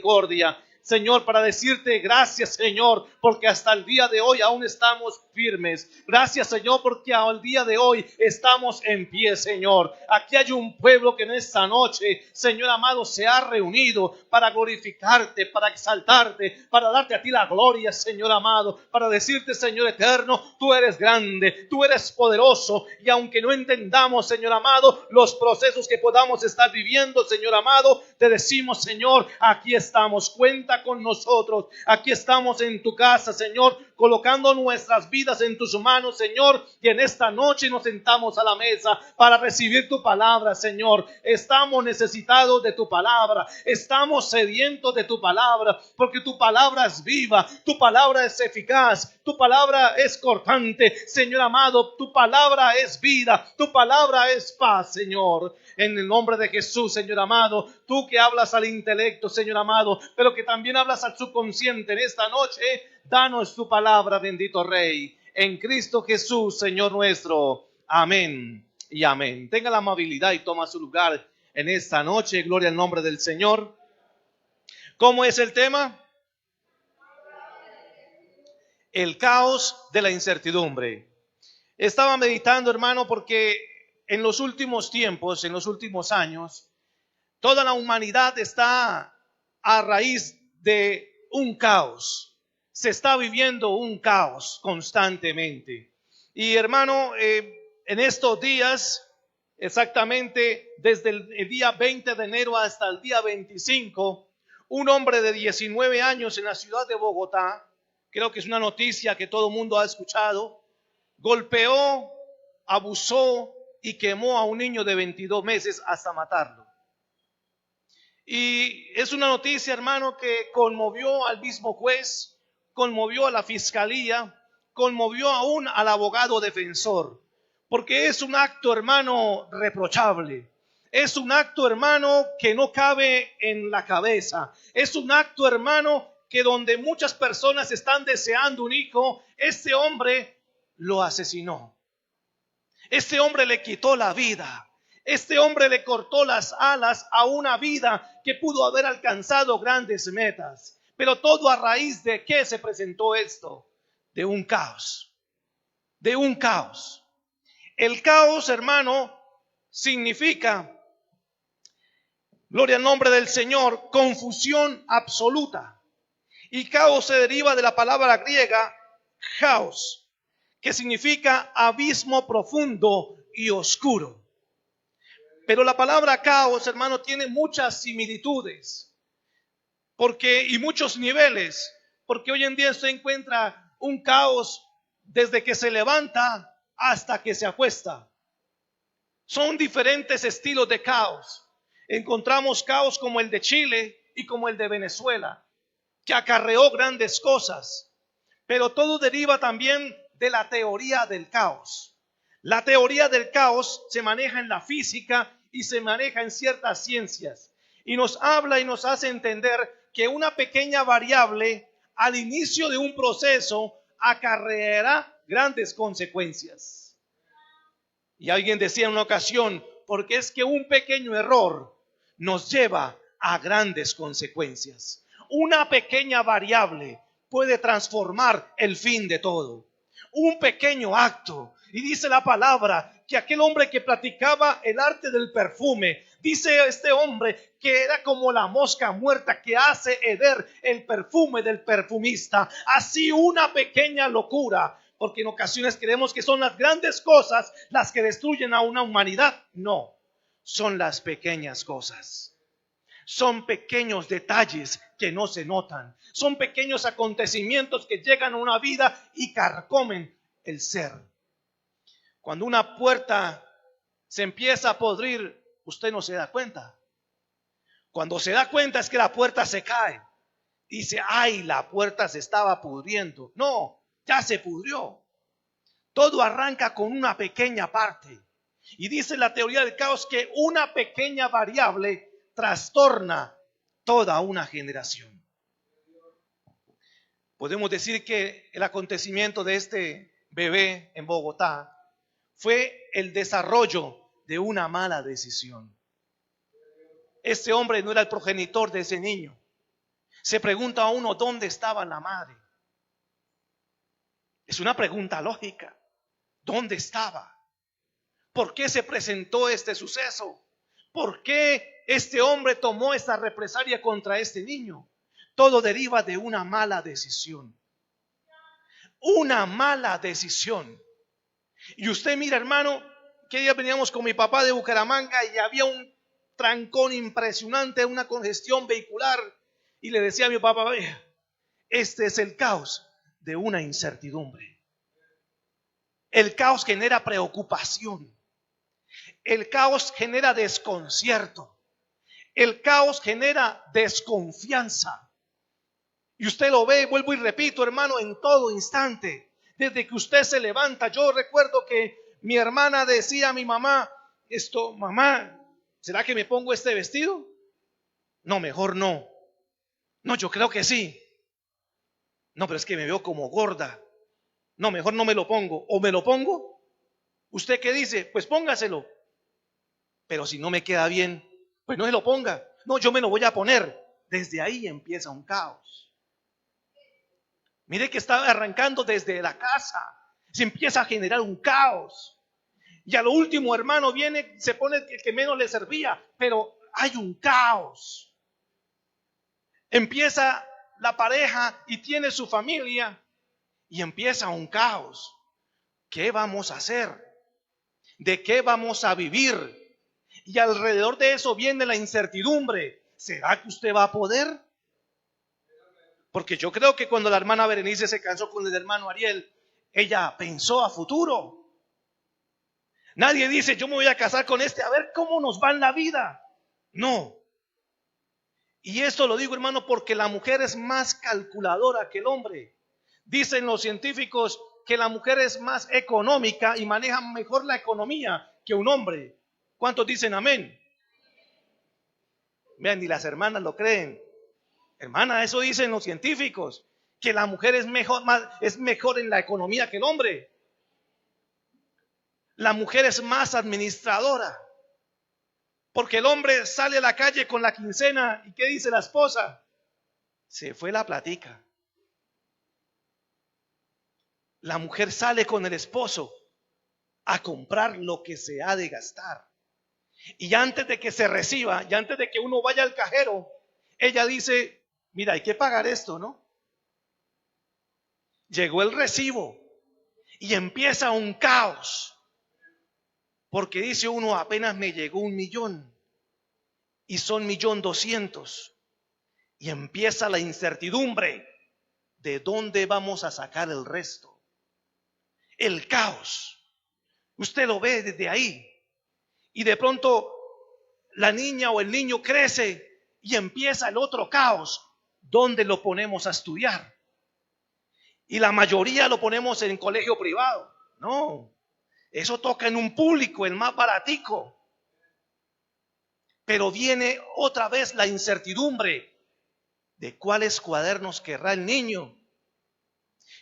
misericordia. Señor, para decirte gracias, Señor, porque hasta el día de hoy aún estamos firmes. Gracias, Señor, porque al día de hoy estamos en pie, Señor. Aquí hay un pueblo que en esta noche, Señor amado, se ha reunido para glorificarte, para exaltarte, para darte a ti la gloria, Señor amado, para decirte, Señor eterno, tú eres grande, tú eres poderoso, y aunque no entendamos, Señor amado, los procesos que podamos estar viviendo, Señor amado, te decimos, Señor, aquí estamos, cuenta con nosotros. Aquí estamos en tu casa, Señor, colocando nuestras vidas en tus manos, Señor, y en esta noche nos sentamos a la mesa para recibir tu palabra, Señor. Estamos necesitados de tu palabra, estamos sedientos de tu palabra, porque tu palabra es viva, tu palabra es eficaz, tu palabra es cortante, Señor amado, tu palabra es vida, tu palabra es paz, Señor. En el nombre de Jesús, Señor amado, tú que hablas al intelecto, Señor amado, pero que también hablas al subconsciente en esta noche, danos tu palabra, bendito Rey, en Cristo Jesús, Señor nuestro. Amén y amén. Tenga la amabilidad y toma su lugar en esta noche. Gloria al nombre del Señor. ¿Cómo es el tema? El caos de la incertidumbre. Estaba meditando, hermano, porque en los últimos tiempos, en los últimos años, toda la humanidad está a raíz de un caos. Se está viviendo un caos constantemente. Y hermano, en estos días, exactamente desde el día 20 de enero hasta el día 25, un hombre de 19 años en la ciudad de Bogotá, creo que es una noticia que todo el mundo ha escuchado, golpeó, abusó y quemó a un niño de 22 meses hasta matarlo. Y es una noticia, hermano, que conmovió al mismo juez, conmovió a la fiscalía, conmovió aún al abogado defensor, porque es un acto, hermano, reprochable. Es un acto, hermano, que no cabe en la cabeza. Es un acto, hermano, que donde muchas personas están deseando un hijo, este hombre lo asesinó. Este hombre le quitó la vida. Este hombre le cortó las alas a una vida que pudo haber alcanzado grandes metas. Pero todo a raíz de qué se presentó esto? De un caos. De un caos. El caos, hermano, significa, gloria al nombre del Señor, confusión absoluta. Y caos se deriva de la palabra griega chaos, que significa abismo profundo y oscuro. Pero la palabra caos, hermano, tiene muchas similitudes y muchos niveles, porque hoy en día se encuentra un caos desde que se levanta hasta que se acuesta. Son diferentes estilos de caos. Encontramos caos como el de Chile y como el de Venezuela, que acarreó grandes cosas, pero todo deriva también de la teoría del caos. La teoría del caos se maneja en la física y se maneja en ciertas ciencias, y nos habla y nos hace entender que una pequeña variable al inicio de un proceso acarreará grandes consecuencias. Y alguien decía en una ocasión, porque es que un pequeño error nos lleva a grandes consecuencias. Una pequeña variable puede transformar el fin de todo. Un pequeño acto. Y dice la palabra que aquel hombre que practicaba el arte del perfume, dice este hombre que era como la mosca muerta que hace heder el perfume del perfumista. Así una pequeña locura, porque en ocasiones creemos que son las grandes cosas las que destruyen a una humanidad. No, son las pequeñas cosas. Son pequeños detalles que no se notan. Son pequeños acontecimientos que llegan a una vida y carcomen el ser. Cuando una puerta se empieza a podrir, usted no se da cuenta. Cuando se da cuenta es que la puerta se cae. Dice, ay, la puerta se estaba pudriendo. No, ya se pudrió. Todo arranca con una pequeña parte. Y dice la teoría del caos que una pequeña variable trastorna toda una generación. Podemos decir que el acontecimiento de este bebé en Bogotá fue el desarrollo de una mala decisión. Este hombre no era el progenitor de ese niño. Se pregunta a uno, ¿dónde estaba la madre? Es una pregunta lógica. ¿Dónde estaba? ¿Por qué se presentó este suceso? ¿Por qué este hombre tomó esta represalia contra este niño? Todo deriva de una mala decisión. Una mala decisión. Y usted mira, hermano, que día veníamos con mi papá de Bucaramanga y había un trancón impresionante, una congestión vehicular. Y le decía a mi papá, vea, este es el caos de una incertidumbre. El caos genera preocupación. El caos genera desconcierto. El caos genera desconfianza. Y usted lo ve, vuelvo y repito, hermano, en todo instante. Desde que usted se levanta, yo recuerdo que mi hermana decía a mi mamá, mamá, ¿será que me pongo este vestido? No, mejor no. No, yo creo que sí. No, pero es que me veo como gorda. No, mejor no me lo pongo. ¿O me lo pongo? ¿Usted qué dice? Pues póngaselo. Pero si no me queda bien, pues no se lo ponga. No, yo me lo voy a poner. Desde ahí empieza un caos. Mire que está arrancando desde la casa. Se empieza a generar un caos. Y a lo último, hermano, viene, se pone el que menos le servía, pero hay un caos. Empieza la pareja y tiene su familia y empieza un caos. ¿Qué vamos a hacer? ¿De qué vamos a vivir? Y alrededor de eso viene la incertidumbre. ¿Será que usted va a poder? Porque yo creo que cuando la hermana Berenice se casó con el hermano Ariel, ella pensó a futuro. Nadie dice, yo me voy a casar con este, a ver cómo nos va en la vida. No. Y esto lo digo, hermano, porque la mujer es más calculadora que el hombre. Dicen los científicos que la mujer es más económica y maneja mejor la economía que un hombre. ¿Cuántos dicen amén? Vean, ni las hermanas lo creen. Hermana, eso dicen los científicos, que la mujer es mejor en la economía que el hombre. La mujer es más administradora. Porque el hombre sale a la calle con la quincena y ¿qué dice la esposa? Se fue la platica. La mujer sale con el esposo a comprar lo que se ha de gastar. Y antes de que se reciba, y antes de que uno vaya al cajero, ella dice, mira, hay que pagar esto, ¿no? Llegó el recibo y empieza un caos. Porque dice uno, apenas me llegó 1.000.000 y son 1.200.000. Y empieza la incertidumbre de dónde vamos a sacar el resto. El caos. Usted lo ve desde ahí. Y de pronto la niña o el niño crece y empieza el otro caos. ¿Dónde lo ponemos a estudiar? Y la mayoría lo ponemos en colegio privado. No, eso toca en un público, el más baratico. Pero viene otra vez la incertidumbre de cuáles cuadernos querrá el niño.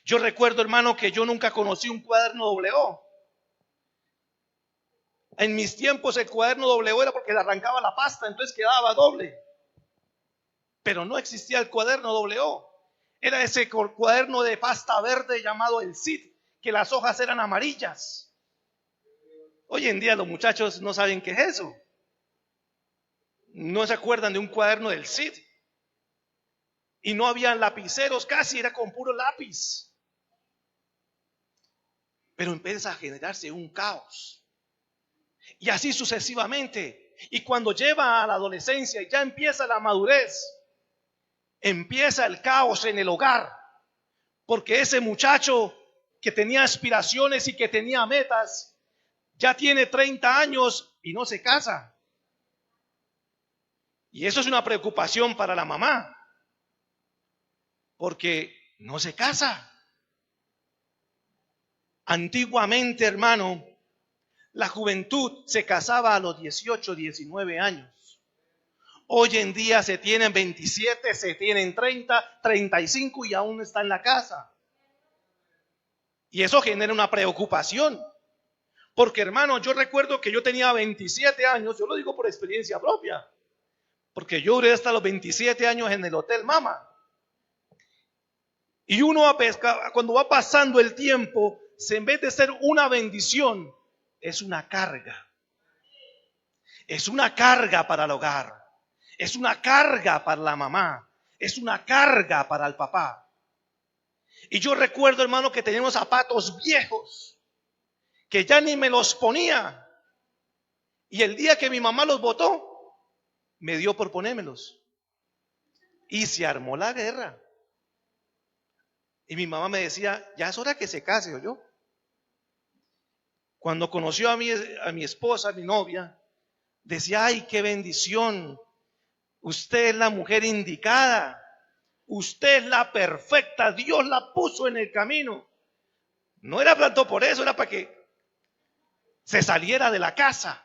Yo recuerdo, hermano, que yo nunca conocí un cuaderno doble O. En mis tiempos el cuaderno doble O era porque le arrancaba la pasta, entonces quedaba doble. Pero no existía el cuaderno doble O. Era ese cuaderno de pasta verde llamado el CID, que las hojas eran amarillas. Hoy en día los muchachos no saben qué es eso. No se acuerdan de un cuaderno del CID. Y no habían lapiceros casi, era con puro lápiz. Pero empieza a generarse un caos. Y así sucesivamente. Y cuando lleva a la adolescencia y ya empieza la madurez, empieza el caos en el hogar. Porque ese muchacho que tenía aspiraciones y que tenía metas, ya tiene 30 años y no se casa. Y eso es una preocupación para la mamá. Porque no se casa. Antiguamente, hermano, la juventud se casaba a los 18, 19 años. Hoy en día se tienen 27, se tienen 30, 35 y aún está en la casa. Y eso genera una preocupación. Porque, hermano, yo recuerdo que yo tenía 27 años, yo lo digo por experiencia propia. porque yo duré hasta los 27 años en el Hotel Mama. Y uno cuando va pasando el tiempo, en vez de ser una bendición, es una carga. Es una carga para el hogar. Es una carga para la mamá. Es una carga para el papá. Y yo recuerdo, hermano, que tenía unos zapatos viejos que ya ni me los ponía. Y el día que mi mamá los botó, me dio por ponérmelos. Y se armó la guerra. Y mi mamá me decía, ya es hora que se case, ¿o yo? Cuando conoció a mi esposa, a mi novia, decía, ay, qué bendición. Usted es la mujer indicada. Usted es la perfecta. Dios la puso en el camino. No era tanto por eso, era para que se saliera de la casa.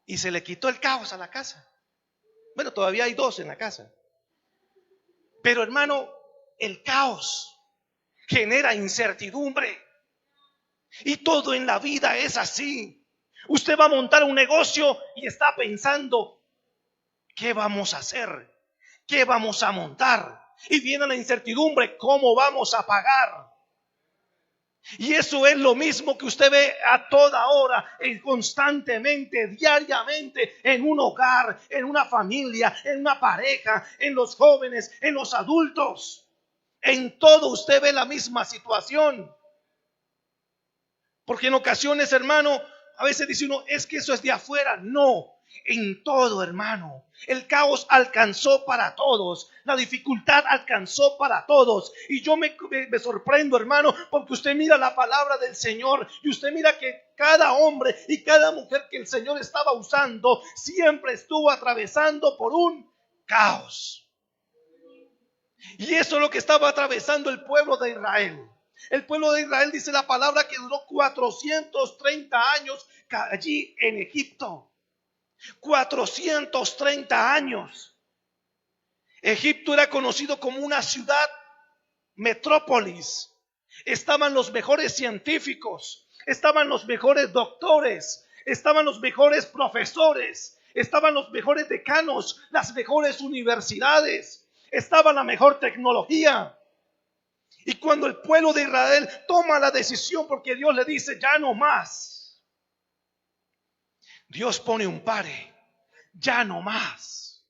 Y se le quitó el caos a la casa. Bueno, todavía hay 2 en la casa. Pero hermano, el caos genera incertidumbre. Y todo en la vida es así. Usted va a montar un negocio y está pensando, ¿qué vamos a hacer? ¿Qué vamos a montar? Y viene la incertidumbre, ¿cómo vamos a pagar? Y eso es lo mismo que usted ve a toda hora, constantemente, diariamente, en un hogar, en una familia, en una pareja, en los jóvenes, en los adultos. En todo usted ve la misma situación. Porque en ocasiones, hermano, a veces dice uno, es que eso es de afuera. No, en todo, hermano. El caos alcanzó para todos. La dificultad alcanzó para todos. Y yo me sorprendo, hermano, porque usted mira la palabra del Señor y usted mira que cada hombre y cada mujer que el Señor estaba usando siempre estuvo atravesando por un caos. Y eso es lo que estaba atravesando el pueblo de Israel. El pueblo de Israel, dice la palabra, que duró 430 años allí en Egipto. 430 años. Egipto era conocido como una ciudad metrópolis. Estaban los mejores científicos, estaban los mejores doctores, estaban los mejores profesores, estaban los mejores decanos, las mejores universidades, estaba la mejor tecnología. Y cuando el pueblo de Israel toma la decisión, porque Dios le dice, ya no más, Dios pone un pare, ya no más.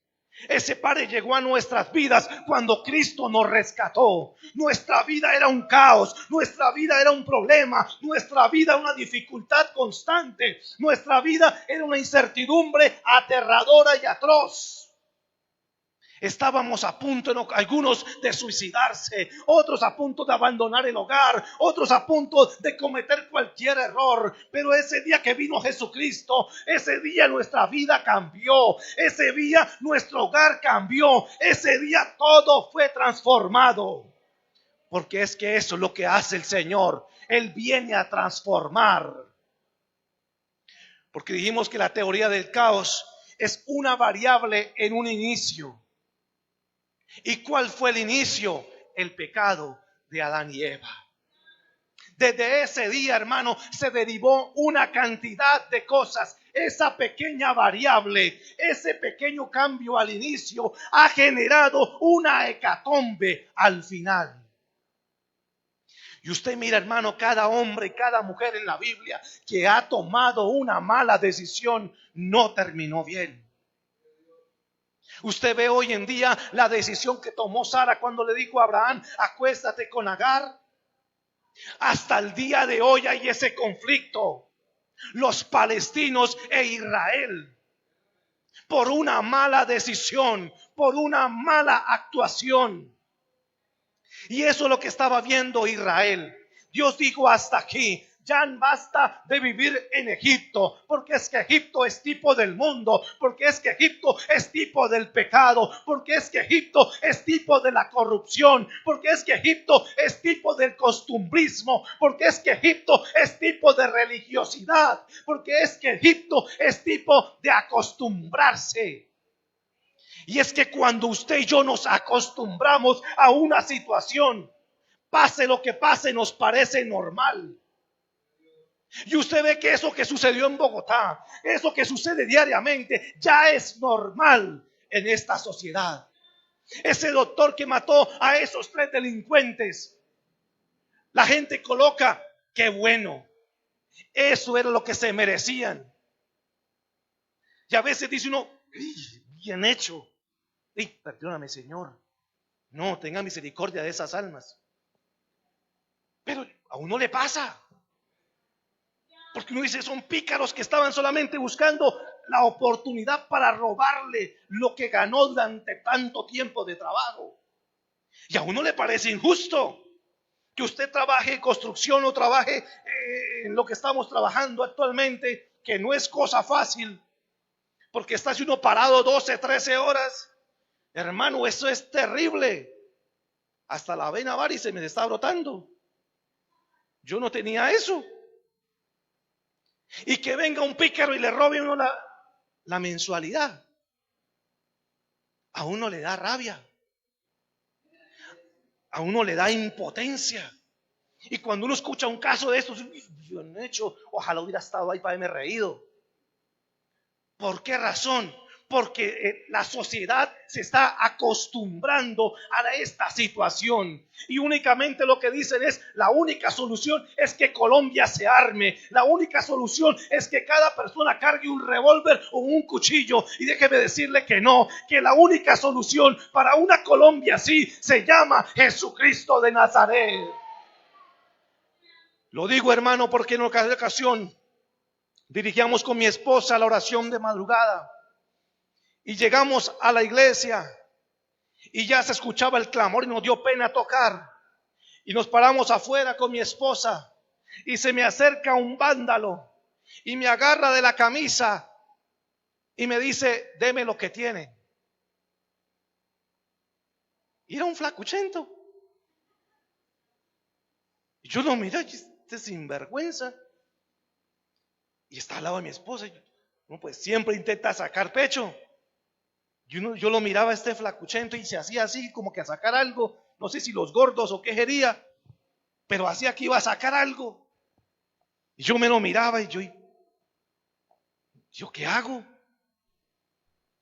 Ese pare llegó a nuestras vidas cuando Cristo nos rescató. Nuestra vida era un caos, nuestra vida era un problema, nuestra vida una dificultad constante, nuestra vida era una incertidumbre aterradora y atroz. Estábamos a punto, algunos, de suicidarse, otros a punto de abandonar el hogar, otros a punto de cometer cualquier error. Pero ese día que vino Jesucristo, ese día nuestra vida cambió, ese día nuestro hogar cambió, ese día todo fue transformado. Porque es que eso es lo que hace el Señor. Él viene a transformar. Porque dijimos que la teoría del caos es una variable en un inicio. ¿Y cuál fue el inicio? El pecado de Adán y Eva. Desde ese día, hermano, se derivó una cantidad de cosas. Esa pequeña variable, ese pequeño cambio al inicio ha generado una hecatombe al final. Y usted mira, hermano, cada hombre y cada mujer en la Biblia que ha tomado una mala decisión no terminó bien. Usted ve hoy en día la decisión que tomó Sara cuando le dijo a Abraham, acuéstate con Agar. Hasta el día de hoy hay ese conflicto. Los palestinos e Israel. Por una mala decisión, por una mala actuación. Y eso es lo que estaba viendo Israel. Dios dijo hasta aquí. Ya basta de vivir en Egipto, porque es que Egipto es tipo del mundo, porque es que Egipto es tipo del pecado, porque es que Egipto es tipo de la corrupción, porque es que Egipto es tipo del costumbrismo, porque es que Egipto es tipo de religiosidad, porque es que Egipto es tipo de acostumbrarse. Y es que cuando usted y yo nos acostumbramos a una situación, pase lo que pase, nos parece normal. Y usted ve que eso que sucedió en Bogotá, eso que sucede diariamente, ya es normal en esta sociedad. Ese doctor que mató a esos 3 delincuentes, la gente coloca, qué bueno, eso era lo que se merecían. Y a veces dice uno, bien hecho. Perdóname, Señor. No, tenga misericordia de esas almas. Pero a uno le pasa. Porque uno dice, son pícaros que estaban solamente buscando la oportunidad para robarle lo que ganó durante tanto tiempo de trabajo. Y a uno le parece injusto que usted trabaje en construcción o trabaje en lo que estamos trabajando actualmente, que no es cosa fácil, porque está uno parado 12, 13 horas. Hermano, eso es terrible. Hasta la vena varis se me está brotando. Yo no tenía eso. Y que venga un pícaro y le robe a uno la mensualidad. A uno le da rabia. A uno le da impotencia. Y cuando uno escucha un caso de estos, bien hecho, ojalá hubiera estado ahí para haberme reído. ¿Por qué razón? Porque la sociedad se está acostumbrando a esta situación. Y únicamente lo que dicen es, la única solución es que Colombia se arme. La única solución es que cada persona cargue un revólver o un cuchillo. Y déjeme decirle que no, que la única solución para una Colombia así se llama Jesucristo de Nazaret. Lo digo, hermano, porque en cada ocasión dirigíamos con mi esposa la oración de madrugada. Y llegamos a la iglesia y ya se escuchaba el clamor y nos dio pena tocar. Y nos paramos afuera con mi esposa y se me acerca un vándalo y me agarra de la camisa y me dice, deme lo que tiene. Y era un flacuchento. Y yo lo miré, este sinvergüenza. Y está al lado de mi esposa. No, pues siempre intenta sacar pecho. Yo lo miraba a este flacuchento y se hacía así como que a sacar algo, no sé si los gordos o qué quería, pero hacía que iba a sacar algo. Y yo me lo miraba y yo ¿qué hago?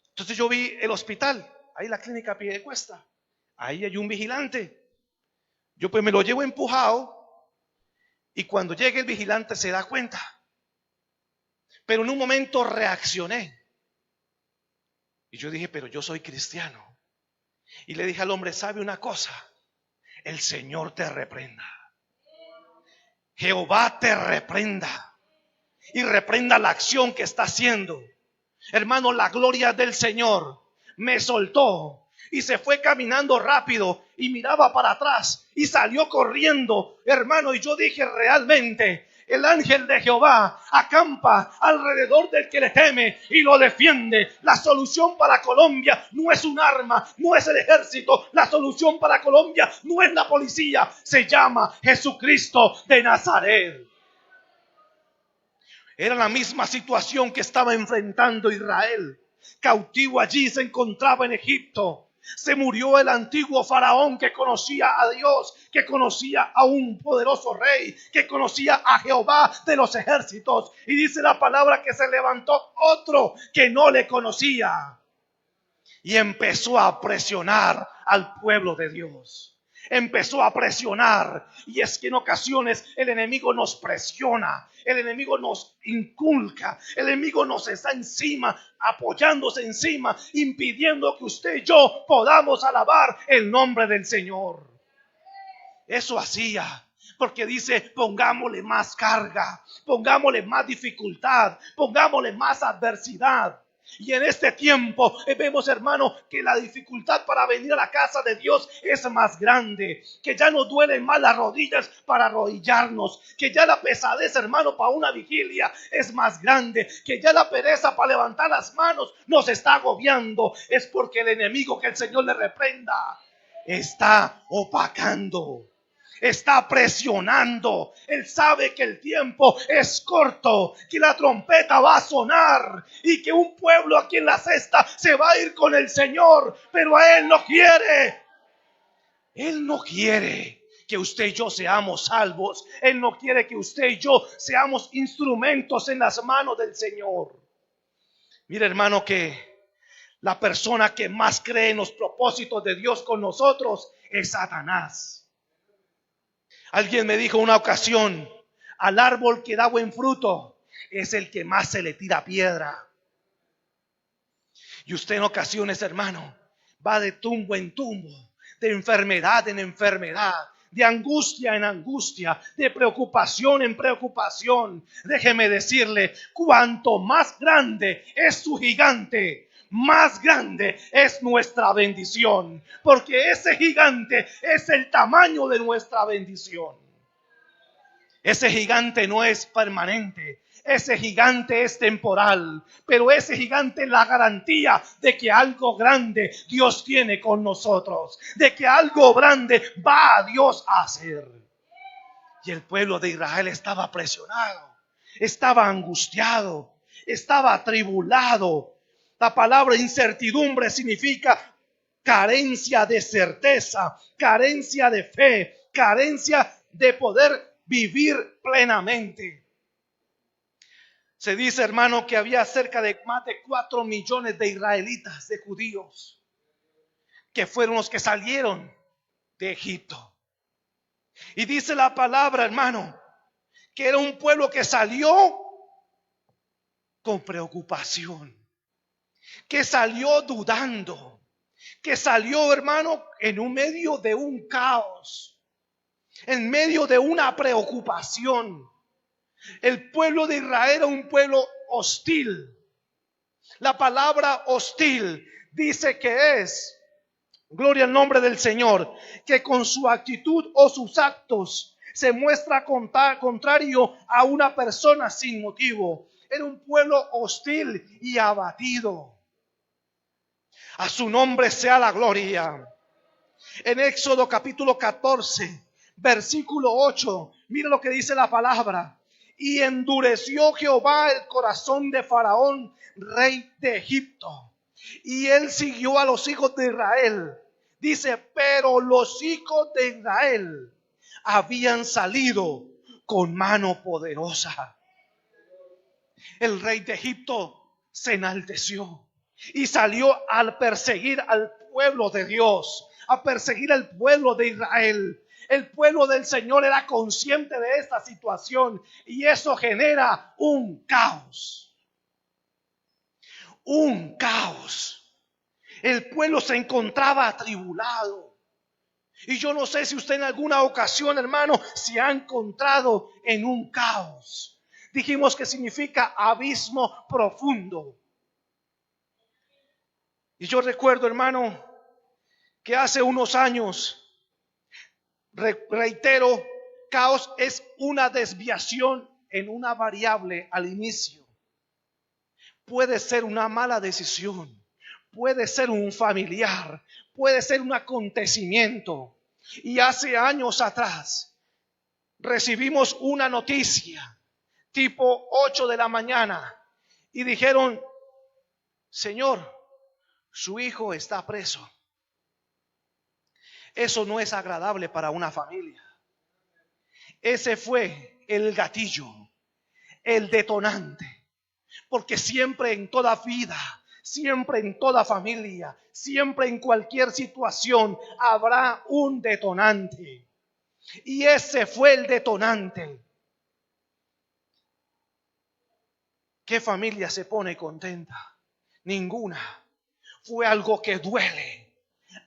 Entonces yo vi el hospital, ahí la clínica Piedecuesta, ahí hay un vigilante. Yo pues me lo llevo empujado y cuando llegue el vigilante se da cuenta. Pero en un momento reaccioné. Y yo dije, pero yo soy cristiano. Y le dije al hombre, ¿sabe una cosa? El Señor te reprenda. Jehová te reprenda. Y reprenda la acción que está haciendo. Hermano, la gloria del Señor me soltó. Y se fue caminando rápido y miraba para atrás y salió corriendo. Hermano, y yo dije realmente, el ángel de Jehová acampa alrededor del que le teme y lo defiende. La solución para Colombia no es un arma, no es el ejército. La solución para Colombia no es la policía. Se llama Jesucristo de Nazaret. Era la misma situación que estaba enfrentando Israel. Cautivo allí se encontraba en Egipto. Se murió el antiguo faraón que conocía a Dios, que conocía a un poderoso rey, que conocía a Jehová de los ejércitos. Y dice la palabra que se levantó otro que no le conocía. Y empezó a presionar al pueblo de Dios. Empezó a presionar. Y es que en ocasiones el enemigo nos presiona, el enemigo nos inculca, el enemigo nos está encima, apoyándose encima, impidiendo que usted y yo podamos alabar el nombre del Señor. Eso hacía. Porque dice, pongámosle más carga, pongámosle más dificultad, pongámosle más adversidad. Y en este tiempo vemos, hermano, que la dificultad para venir a la casa de Dios es más grande, que ya nos duelen más las rodillas para arrodillarnos, que ya la pesadez, hermano, para una vigilia es más grande, que ya la pereza para levantar las manos nos está agobiando. Es porque el enemigo, que el Señor le reprenda, está opacando. Está presionando. Él sabe que el tiempo es corto, que la trompeta va a sonar y que un pueblo aquí en la cesta se va a ir con el Señor, pero a Él no quiere. Él no quiere que usted y yo seamos salvos. Él no quiere que usted y yo seamos instrumentos en las manos del Señor. Mire, hermano, que la persona que más cree en los propósitos de Dios con nosotros es Satanás. Alguien me dijo una ocasión: al árbol que da buen fruto es el que más se le tira piedra. Y usted en ocasiones, hermano, va de tumbo en tumbo, de enfermedad en enfermedad, de angustia en angustia, de preocupación en preocupación. Déjeme decirle, cuanto más grande es su gigante, más grande es nuestra bendición, porque ese gigante es el tamaño de nuestra bendición. Ese gigante no es permanente, ese gigante es temporal, pero ese gigante es la garantía de que algo grande Dios tiene con nosotros, de que algo grande va a Dios a hacer. Y el pueblo de Israel estaba presionado, estaba angustiado, estaba atribulado. La palabra incertidumbre significa carencia de certeza, carencia de fe, carencia de poder vivir plenamente. Se dice, hermano, que había cerca de más de 4 millones de israelitas, de judíos, que fueron los que salieron de Egipto. Y dice la palabra, hermano, que era un pueblo que salió con preocupación, que salió dudando, que salió, hermano, en un medio de un caos, en medio de una preocupación. El pueblo de Israel era un pueblo hostil. La palabra hostil dice que es, gloria al nombre del Señor, que con su actitud o sus actos se muestra contrario a una persona sin motivo. Era un pueblo hostil y abatido. A su nombre sea la gloria. En Éxodo capítulo 14, versículo 8, mira lo que dice la palabra. Y endureció Jehová el corazón de Faraón, rey de Egipto, y él siguió a los hijos de Israel. Dice, pero los hijos de Israel habían salido con mano poderosa. El rey de Egipto se enalteció y salió a perseguir al pueblo de Dios, a perseguir al pueblo de Israel. El pueblo del Señor era consciente de esta situación y eso genera un caos. Un caos. El pueblo se encontraba atribulado. Y yo no sé si usted en alguna ocasión, hermano, se ha encontrado en un caos. Dijimos que significa abismo profundo. Y yo recuerdo, hermano, que hace unos años, reitero, caos es una desviación en una variable al inicio. Puede ser una mala decisión, puede ser un familiar, puede ser un acontecimiento. Y hace años atrás recibimos una noticia tipo 8 de la mañana y dijeron, Señor, su hijo está preso. Eso no es agradable para una familia. Ese fue el gatillo, el detonante. Porque siempre en toda vida, siempre en toda familia, siempre en cualquier situación habrá un detonante. Y ese fue el detonante. ¿Qué familia se pone contenta? Ninguna. Fue algo que duele,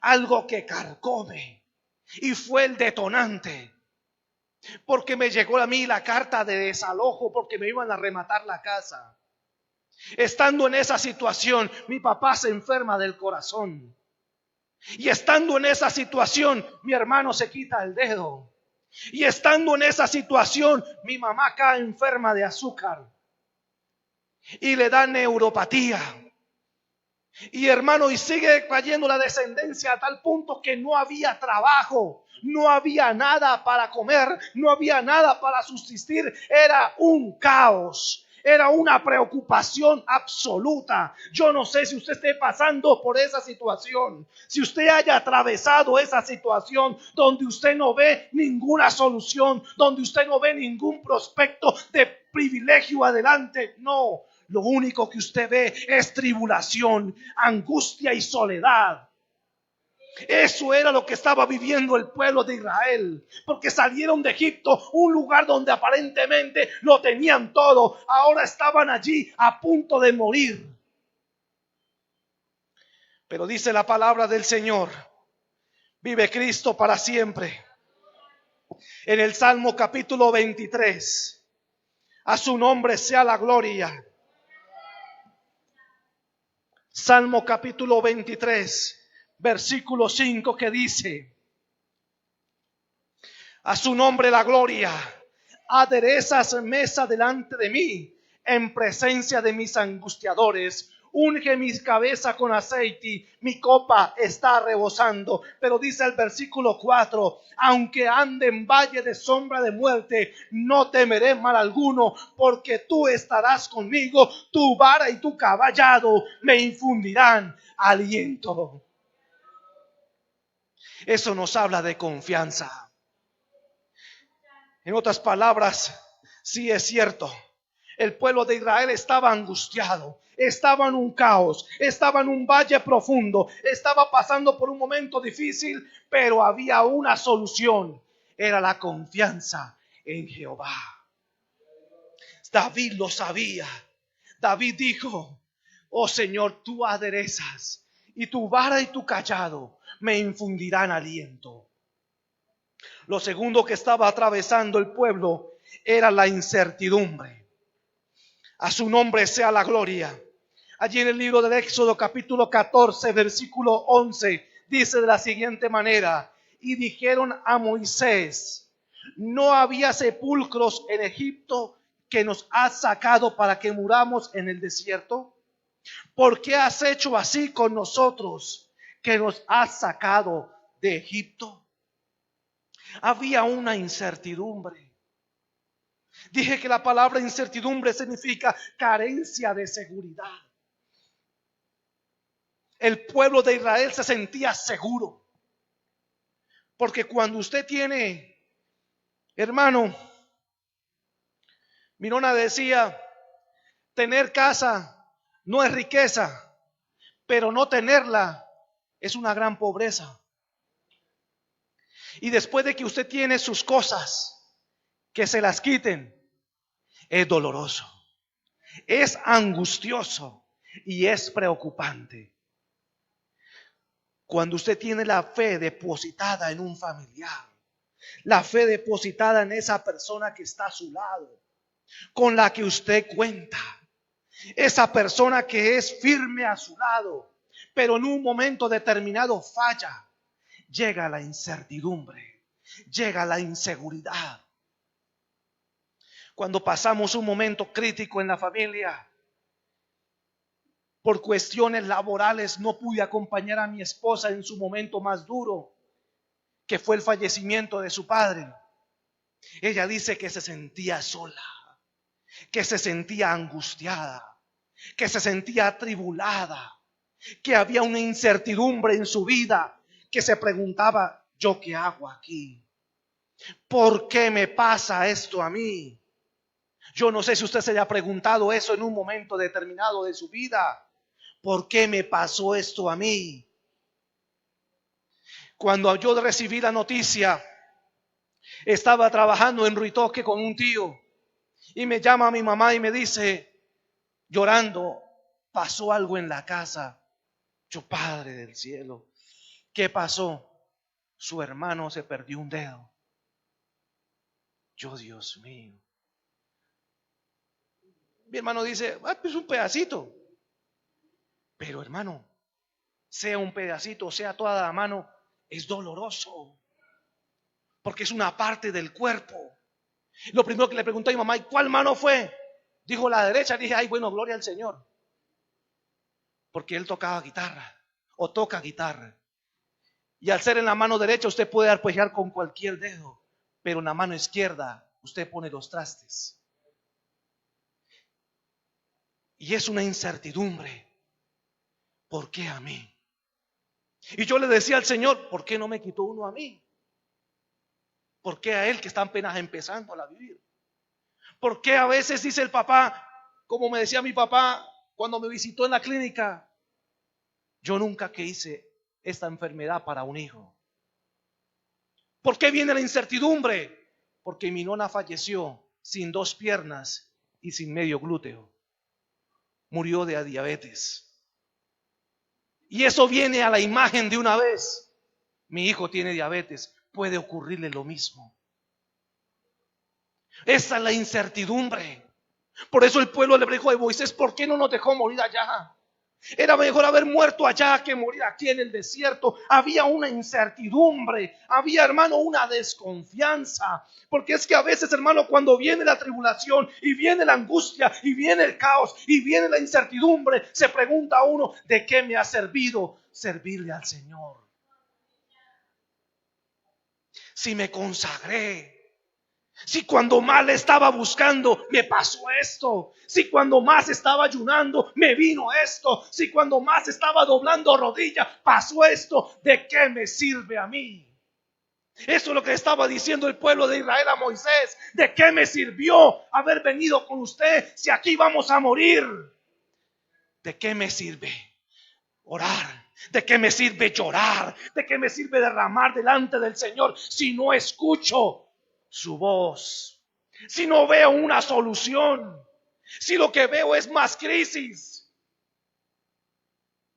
algo que carcome. Y fue el detonante. Porque me llegó a mí la carta de desalojo porque me iban a rematar la casa. Estando en esa situación, mi papá se enferma del corazón. Y estando en esa situación, mi hermano se quita el dedo. Y estando en esa situación, mi mamá cae enferma de azúcar. Y le da neuropatía. Y hermano, y sigue cayendo la descendencia a tal punto que no había trabajo, no había nada para comer, no había nada para subsistir. Era un caos. Era una preocupación absoluta. Yo no sé si usted esté pasando por esa situación, si usted haya atravesado esa situación donde usted no ve ninguna solución, donde usted no ve ningún prospecto de privilegio adelante. No, lo único que usted ve es tribulación, angustia y soledad. Eso era lo que estaba viviendo el pueblo de Israel, porque salieron de Egipto, un lugar donde aparentemente lo tenían todo. Ahora estaban allí a punto de morir. Pero dice la palabra del Señor, vive Cristo para siempre. En el Salmo capítulo 23, a su nombre sea la gloria. Salmo capítulo 23. Versículo 5 que dice: a su nombre la gloria, aderezas mesa delante de mí, en presencia de mis angustiadores. Unge mi cabeza con aceite, mi copa está rebosando. Pero dice el versículo 4, aunque ande en valle de sombra de muerte, no temeré mal alguno, porque tú estarás conmigo, tu vara y tu callado me infundirán aliento. Eso nos habla de confianza. En otras palabras, sí es cierto, el pueblo de Israel estaba angustiado, estaba en un caos, estaba en un valle profundo, estaba pasando por un momento difícil, pero había una solución, era la confianza en Jehová. David lo sabía. David dijo: oh Señor, tú aderezas, y tu vara y tu callado me infundirán aliento. Lo segundo que estaba atravesando el pueblo era la incertidumbre. A su nombre sea la gloria. Allí en el libro del Éxodo capítulo 14 versículo 11 dice de la siguiente manera: y dijeron a Moisés, ¿no había sepulcros en Egipto que nos has sacado para que muramos en el desierto? ¿Por qué has hecho así con nosotros, que nos has sacado de Egipto? Había una incertidumbre. Dije que la palabra incertidumbre significa carencia de seguridad. El pueblo de Israel se sentía seguro, porque cuando usted tiene, hermano, mi nona decía, tener casa no es riqueza, pero no tenerla es una gran pobreza. Y después de que usted tiene sus cosas, que se las quiten, es doloroso, es angustioso y es preocupante. Cuando usted tiene la fe depositada en un familiar, la fe depositada en esa persona que está a su lado, con la que usted cuenta, esa persona que es firme a su lado, pero en un momento determinado falla, llega la incertidumbre, llega la inseguridad. Cuando pasamos un momento crítico en la familia, por cuestiones laborales no pude acompañar a mi esposa en su momento más duro, que fue el fallecimiento de su padre. Ella dice que se sentía sola, que se sentía angustiada, que se sentía atribulada, que había una incertidumbre en su vida, que se preguntaba, ¿yo qué hago aquí? ¿Por qué me pasa esto a mí? Yo no sé si usted se haya preguntado eso en un momento determinado de su vida. ¿Por qué me pasó esto a mí? Cuando yo recibí la noticia, estaba trabajando en Ruitoque con un tío y me llama mi mamá y me dice, llorando, pasó algo en la casa. Yo, Padre del cielo, ¿qué pasó? Su hermano se perdió un dedo. Yo, Dios mío. Mi hermano dice, pues un pedacito. Pero hermano, sea un pedacito, sea toda la mano, es doloroso, porque es una parte del cuerpo. Lo primero que le pregunté a mi mamá, ¿y cuál mano fue? Dijo la derecha. Dije, ay, bueno, gloria al Señor, porque él tocaba guitarra, o toca guitarra. Y al ser en la mano derecha, usted puede arpegiar con cualquier dedo, pero en la mano izquierda, usted pone los trastes. Y es una incertidumbre. ¿Por qué a mí? Y yo le decía al Señor, ¿por qué no me quitó uno a mí? ¿Por qué a él que está apenas empezando a vivir? ¿Por qué a veces dice el papá, como me decía mi papá cuando me visitó en la clínica, yo nunca quise esta enfermedad para un hijo? ¿Por qué viene la incertidumbre? Porque mi nona falleció sin 2 piernas y sin medio glúteo. Murió de diabetes. Y eso viene a la imagen de una vez. Mi hijo tiene diabetes, puede ocurrirle lo mismo. Esa es la incertidumbre. Por eso el pueblo le dijo a Moisés, ¿por qué no nos dejó morir allá? Era mejor haber muerto allá que morir aquí en el desierto. Había una incertidumbre, había, hermano, una desconfianza. Porque es que a veces, hermano, cuando viene la tribulación y viene la angustia y viene el caos y viene la incertidumbre, se pregunta a uno, ¿de qué me ha servido servirle al Señor? Si me consagré, si cuando más le estaba buscando me pasó esto, si cuando más estaba ayunando me vino esto, si cuando más estaba doblando rodillas pasó esto, ¿de qué me sirve a mí? Eso es lo que estaba diciendo el pueblo de Israel a Moisés. ¿De qué me sirvió haber venido con usted si aquí vamos a morir? ¿De qué me sirve orar? ¿De qué me sirve llorar? ¿De qué me sirve derramar delante del Señor si no escucho su voz? Si no veo una solución, si lo que veo es más crisis.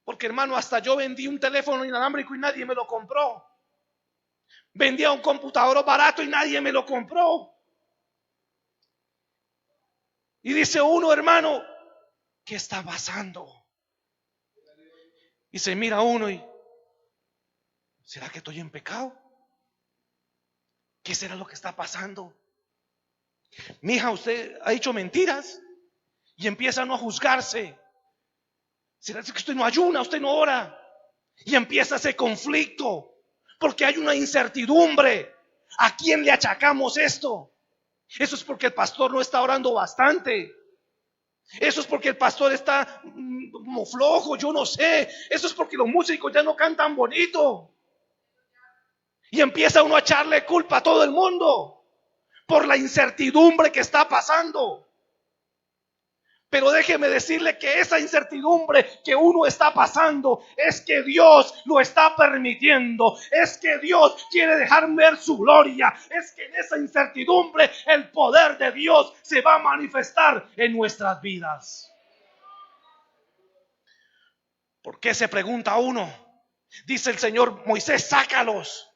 Porque, hermano, hasta yo vendí un teléfono inalámbrico y nadie me lo compró. Vendía un computador barato y nadie me lo compró. Y dice uno, hermano, ¿qué está pasando? Y se mira uno y, ¿será que estoy en pecado? ¿Qué será lo que está pasando? Mija, usted ha dicho mentiras. Y empieza a no juzgarse. ¿Será que usted no ayuna, usted no ora? Y empieza ese conflicto, porque hay una incertidumbre. ¿A quién le achacamos esto? Eso es porque el pastor no está orando bastante. Eso es porque el pastor está como flojo, yo no sé. Eso es porque los músicos ya no cantan bonito. Y empieza uno a echarle culpa a todo el mundo por la incertidumbre que está pasando. Pero déjeme decirle que esa incertidumbre que uno está pasando es que Dios lo está permitiendo. Es que Dios quiere dejar ver su gloria. Es que en esa incertidumbre el poder de Dios se va a manifestar en nuestras vidas. ¿Por qué se pregunta uno? Dice el Señor, Moisés, sácalos.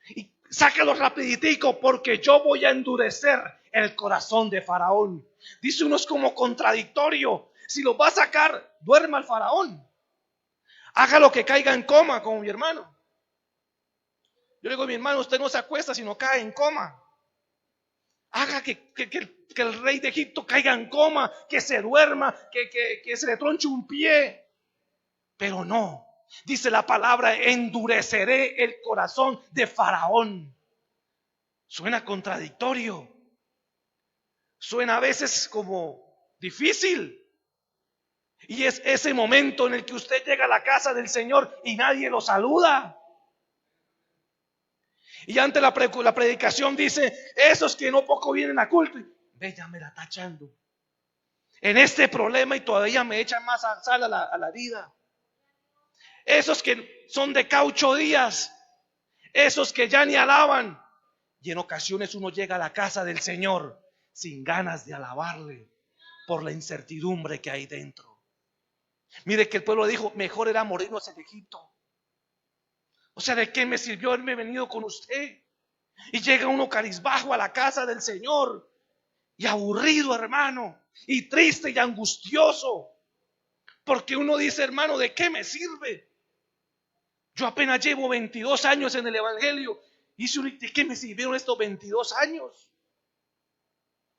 Y sácalos rapiditico porque yo voy a endurecer el corazón de Faraón. Dice uno, es como contradictorio. Si lo va a sacar, duerma al Faraón. Hágalo que caiga en coma, como mi hermano. Yo le digo a mi hermano, usted no se acuesta sino cae en coma. Haga que el rey de Egipto caiga en coma, que se duerma, que se le tronche un pie. Pero no. Dice la palabra, endureceré el corazón de Faraón. Suena contradictorio. Suena a veces como difícil. Y es ese momento en el que usted llega a la casa del Señor y nadie lo saluda. Y ante la predicación dice, esos que no poco vienen a culto, ve, ya me la está echando en este problema y todavía me echan más sal a la herida. Esos que son de cada 8 días, esos que ya ni alaban. Y en ocasiones uno llega a la casa del Señor sin ganas de alabarle por la incertidumbre que hay dentro. Mire que el pueblo dijo, mejor era morirnos en Egipto. O sea, ¿de qué me sirvió haberme venido con usted? Y llega uno cabizbajo a la casa del Señor y aburrido, hermano, y triste y angustioso, porque uno dice, hermano, ¿de qué me sirve? Yo apenas llevo 22 años en el Evangelio. ¿De qué me sirvieron estos 22 años?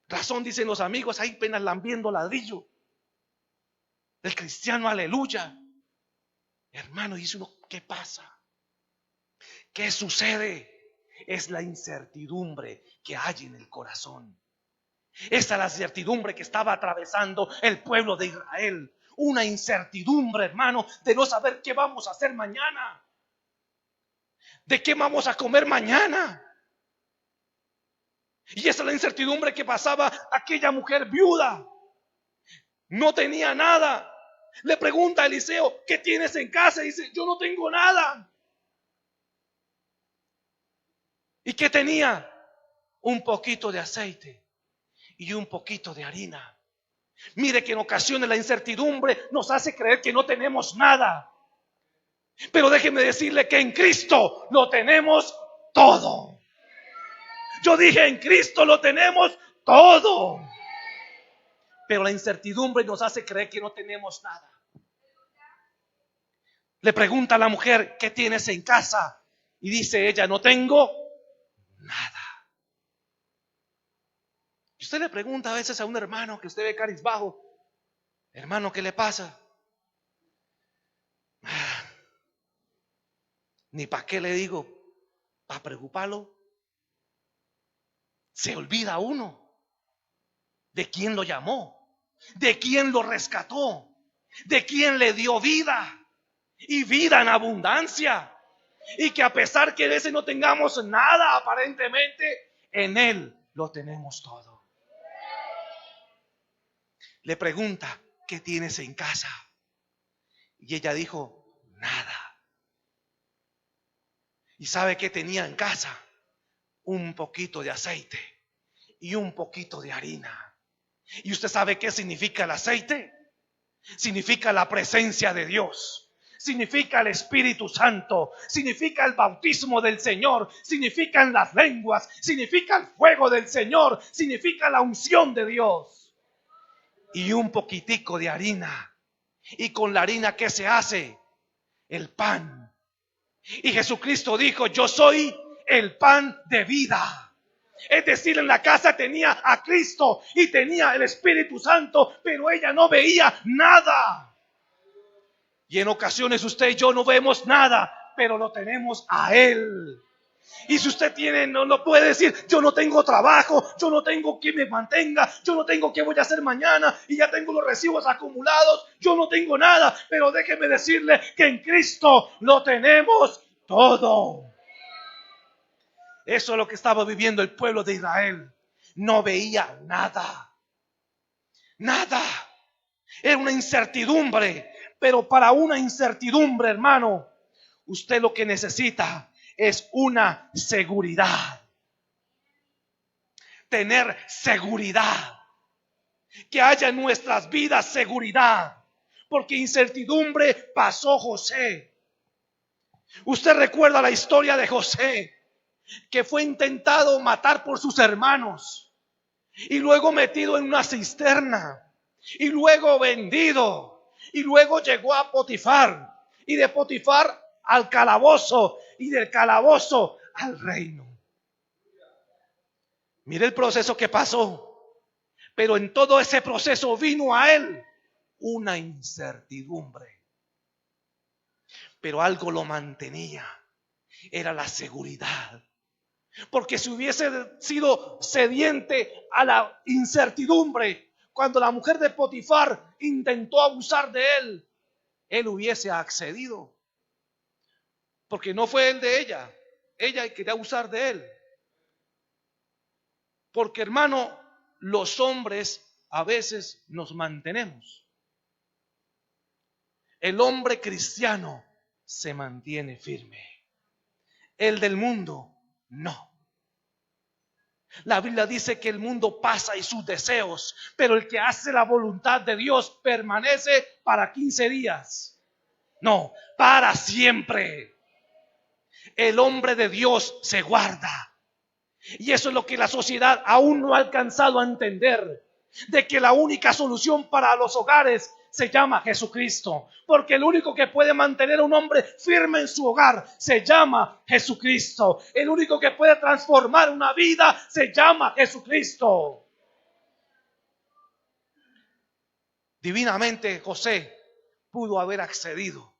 Razón, dicen los amigos, ahí apenas lambiendo ladrillo. El cristiano, aleluya. Hermano, dice uno, ¿qué pasa? ¿Qué sucede? Es la incertidumbre que hay en el corazón. Esa es la incertidumbre que estaba atravesando el pueblo de Israel. Una incertidumbre, hermano, de no saber qué vamos a hacer mañana. ¿De qué vamos a comer mañana? Y esa es la incertidumbre que pasaba aquella mujer viuda. No tenía nada. Le pregunta a Eliseo, ¿qué tienes en casa? Y dice, yo no tengo nada. ¿Y qué tenía? Un poquito de aceite y un poquito de harina. Mire que en ocasiones la incertidumbre nos hace creer que no tenemos nada. Pero déjeme decirle que en Cristo lo tenemos todo. Yo dije, en Cristo lo tenemos todo. Pero la incertidumbre nos hace creer que no tenemos nada. Le pregunta a la mujer, ¿qué tienes en casa? Y dice ella, no tengo nada. Y usted le pregunta a veces a un hermano que usted ve cabizbajo, hermano, ¿qué le pasa? Ni para qué le digo, para preocuparlo. Se olvida uno de quién lo llamó, de quién lo rescató, de quién le dio vida y vida en abundancia. Y que a pesar que a veces no tengamos nada aparentemente, en Él lo tenemos todo. Le pregunta, ¿qué tienes en casa? Y ella dijo, nada. ¿Y sabe qué tenía en casa? Un poquito de aceite y un poquito de harina. ¿Y usted sabe qué significa el aceite? Significa la presencia de Dios. Significa el Espíritu Santo. Significa el bautismo del Señor. Significan las lenguas. Significa el fuego del Señor. Significa la unción de Dios. Y un poquitico de harina. Y con la harina, ¿qué se hace? El pan. Y Jesucristo dijo, yo soy el pan de vida. Es decir, en la casa tenía a Cristo y tenía el Espíritu Santo, pero ella no veía nada. Y en ocasiones usted y yo no vemos nada, pero lo tenemos a Él. Y si usted no puede decir, yo no tengo trabajo, yo no tengo quien me mantenga, yo no tengo qué voy a hacer mañana y ya tengo los recibos acumulados, yo no tengo nada, pero déjeme decirle que en Cristo lo tenemos todo. Eso es lo que estaba viviendo el pueblo de Israel. No veía nada. Nada. Era una incertidumbre. Pero para una incertidumbre, hermano, usted lo que necesita es una seguridad. Tener seguridad. Que haya en nuestras vidas seguridad. Porque incertidumbre pasó José. Usted recuerda la historia de José, que fue intentado matar por sus hermanos y luego metido en una cisterna y luego vendido y luego llegó a Potifar y de Potifar al calabozo y del calabozo al reino. Mire el proceso que pasó, pero en todo ese proceso vino a él una incertidumbre, pero algo lo mantenía, era la seguridad. Porque si hubiese sido sediente a la incertidumbre, cuando la mujer de Potifar intentó abusar de él, él hubiese accedido. Porque no fue él de ella, ella quería abusar de él. Porque, hermano, los hombres a veces nos mantenemos. El hombre cristiano se mantiene firme. El del mundo no. La Biblia dice que el mundo pasa y sus deseos, pero el que hace la voluntad de Dios permanece para 15 días. No, para siempre. El hombre de Dios se guarda. Y eso es lo que la sociedad aún no ha alcanzado a entender. De que la única solución para los hogares se llama Jesucristo. Porque el único que puede mantener a un hombre firme en su hogar se llama Jesucristo. El único que puede transformar una vida se llama Jesucristo. Divinamente José pudo haber accedido.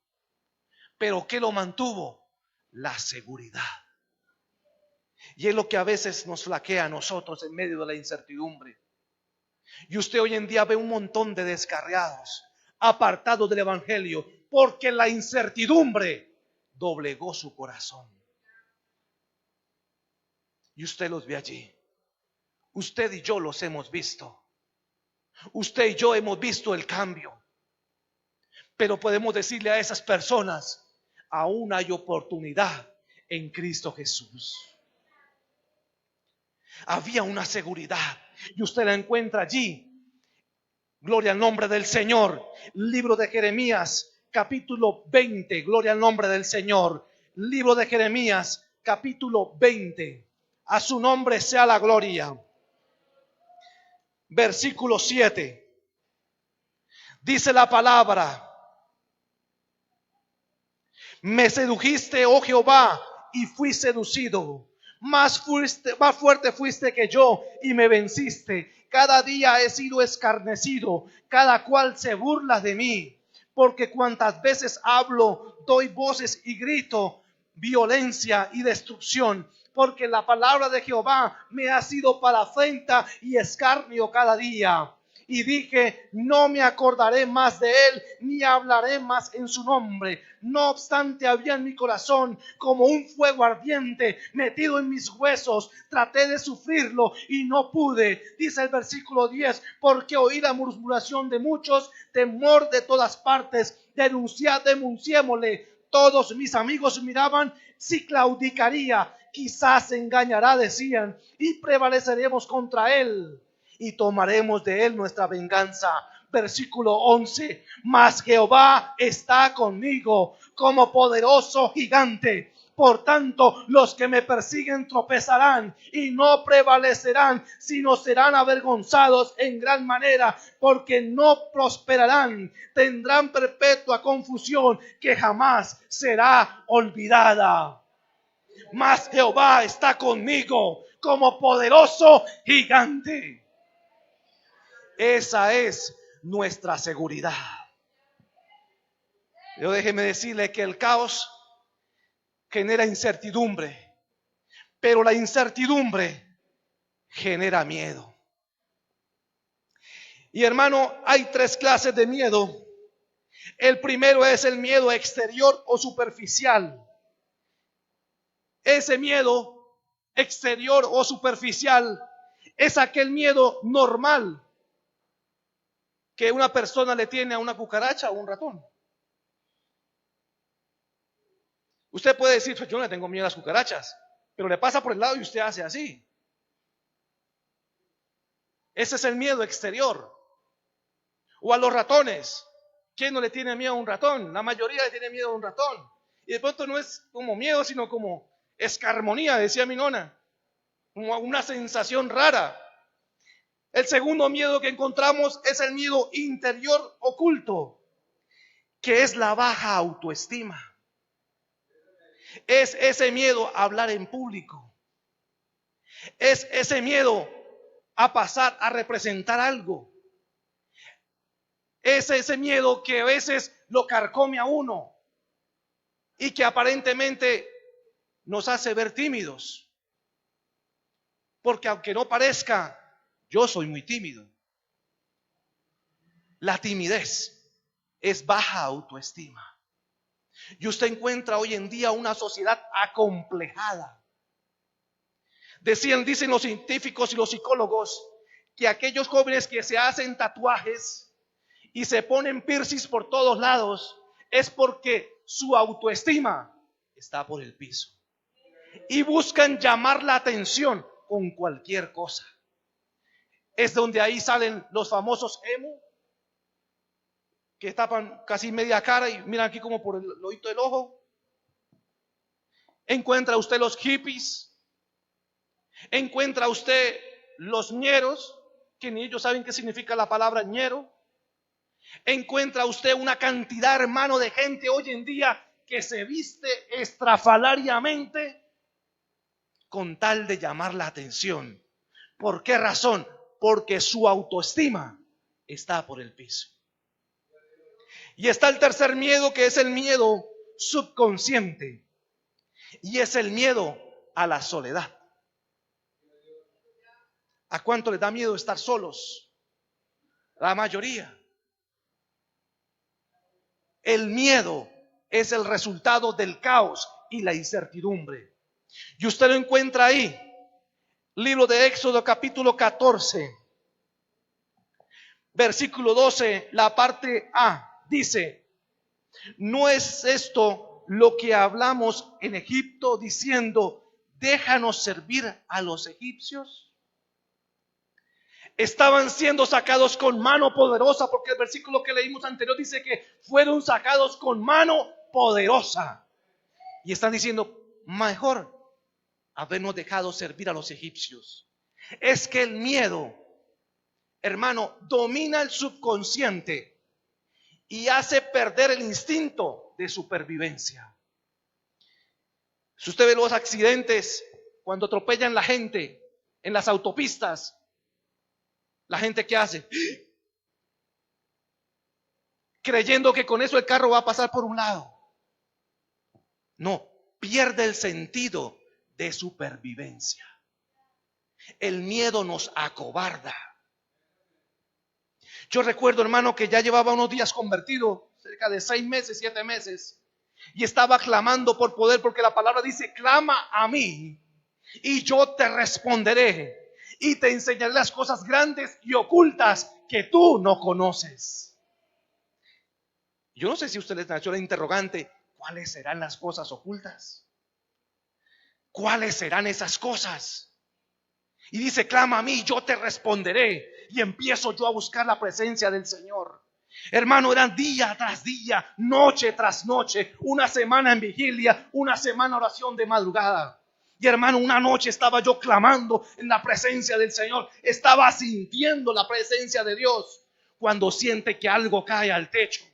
Pero ¿qué lo mantuvo? La seguridad. Y es lo que a veces nos flaquea a nosotros en medio de la incertidumbre. Y usted hoy en día ve un montón de descarriados, apartados del evangelio, porque la incertidumbre doblegó su corazón. Y usted los ve allí. Usted y yo los hemos visto. Usted y yo hemos visto el cambio. Pero podemos decirle a esas personas, aún hay oportunidad en Cristo Jesús. Había una seguridad y usted la encuentra allí. Gloria al nombre del Señor. Libro de Jeremías, capítulo 20. Gloria al nombre del Señor. Libro de Jeremías, capítulo 20. A su nombre sea la gloria. Versículo 7. Dice la palabra: me sedujiste, oh Jehová, y fui seducido. Más fuerte fuiste que yo y me venciste. Cada día he sido escarnecido, cada cual se burla de mí. Porque cuantas veces hablo, doy voces y grito violencia y destrucción. Porque la palabra de Jehová me ha sido para afrenta y escarnio cada día. Y dije, no me acordaré más de él, ni hablaré más en su nombre. No obstante, había en mi corazón como un fuego ardiente metido en mis huesos. Traté de sufrirlo y no pude. Dice el versículo 10, porque oí la murmuración de muchos, temor de todas partes. Denunciémosle. Todos mis amigos miraban si claudicaría. Quizás se engañará, decían, y prevaleceremos contra él. Y tomaremos de él nuestra venganza. Versículo 11. Mas Jehová está conmigo como poderoso gigante. Por tanto, los que me persiguen tropezarán y no prevalecerán, sino serán avergonzados en gran manera, porque no prosperarán. Tendrán perpetua confusión que jamás será olvidada. Mas Jehová está conmigo como poderoso gigante. Esa es nuestra seguridad. Yo déjeme decirle que el caos genera incertidumbre, pero la incertidumbre genera miedo. Y hermano, hay tres clases de miedo. El primero es el miedo exterior o superficial. Ese miedo exterior o superficial es aquel miedo normal que una persona le tiene a una cucaracha o un ratón. Usted puede decir, pues yo no le tengo miedo a las cucarachas, pero le pasa por el lado y usted hace así. Ese es el miedo exterior. O a los ratones. ¿Quién no le tiene miedo a un ratón? La mayoría le tiene miedo a un ratón. Y de pronto no es como miedo, sino como escarmonía, decía mi nona. Como una sensación rara. El segundo miedo que encontramos es el miedo interior oculto, que es la baja autoestima. Es ese miedo a hablar en público. Es ese miedo a pasar a representar algo. Es ese miedo que a veces lo carcome a uno y que aparentemente nos hace ver tímidos. Porque aunque no parezca, yo soy muy tímido. La timidez es baja autoestima. Y usted encuentra hoy en día una sociedad acomplejada. Dicen los científicos y los psicólogos que aquellos jóvenes que se hacen tatuajes y se ponen piercings por todos lados es porque su autoestima está por el piso. Y buscan llamar la atención con cualquier cosa. Es donde ahí salen los famosos emo, que tapan casi media cara y miran aquí como por el ojito del ojo. Encuentra usted los hippies. Encuentra usted los ñeros, que ni ellos saben qué significa la palabra ñero. Encuentra usted una cantidad, hermano, de gente hoy en día que se viste estrafalariamente con tal de llamar la atención. ¿Por qué razón? Porque su autoestima está por el piso. Y está el tercer miedo, que es el miedo subconsciente. Y es el miedo a la soledad. ¿A cuánto les da miedo estar solos? La mayoría. El miedo es el resultado del caos y la incertidumbre. Y usted lo encuentra ahí. Libro de Éxodo capítulo 14, versículo 12, la parte A, dice: ¿no es esto lo que hablamos en Egipto diciendo, déjanos servir a los egipcios? Estaban siendo sacados con mano poderosa, porque el versículo que leímos anterior dice que fueron sacados con mano poderosa. Y están diciendo, mejor habernos dejado servir a los egipcios. Es que el miedo, hermano, domina el subconsciente y hace perder el instinto de supervivencia. Si usted ve los accidentes, cuando atropellan la gente en las autopistas, la gente ¿qué hace? Creyendo que con eso el carro va a pasar por un lado. No, pierde el sentido de supervivencia. El miedo nos acobarda. Yo recuerdo, hermano, que ya llevaba unos días convertido, cerca de 6 meses, 7 meses, y estaba clamando por poder, porque la palabra dice, clama a mí y yo te responderé y te enseñaré las cosas grandes y ocultas que tú no conoces. Yo no sé si a usted les nació la interrogante, ¿cuáles serán las cosas ocultas? ¿Cuáles serán esas cosas? Y dice, clama a mí, yo te responderé. Y empiezo yo a buscar la presencia del Señor. Hermano, eran día tras día, noche tras noche, una semana en vigilia, una semana oración de madrugada. Y hermano, una noche estaba yo clamando en la presencia del Señor. Estaba sintiendo la presencia de Dios cuando siente que algo cae al techo.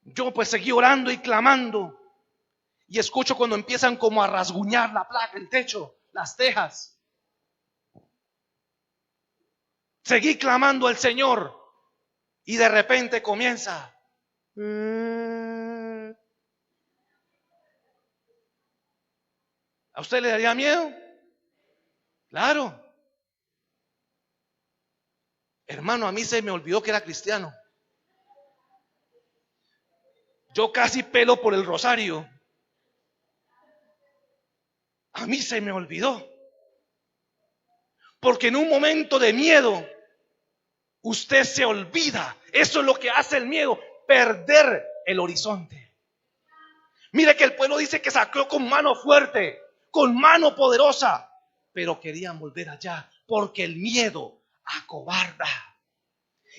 Yo pues seguí orando y clamando. Y escucho cuando empiezan como a rasguñar la placa, el techo, las tejas. Seguí clamando al Señor. Y de repente comienza. ¿A usted le daría miedo? Claro. Hermano, a mí se me olvidó que era cristiano. Yo casi pelo por el rosario. A mí se me olvidó. Porque en un momento de miedo, usted se olvida. Eso es lo que hace el miedo, perder el horizonte. Mire que el pueblo dice que sacó con mano fuerte, con mano poderosa, pero querían volver allá porque el miedo acobarda.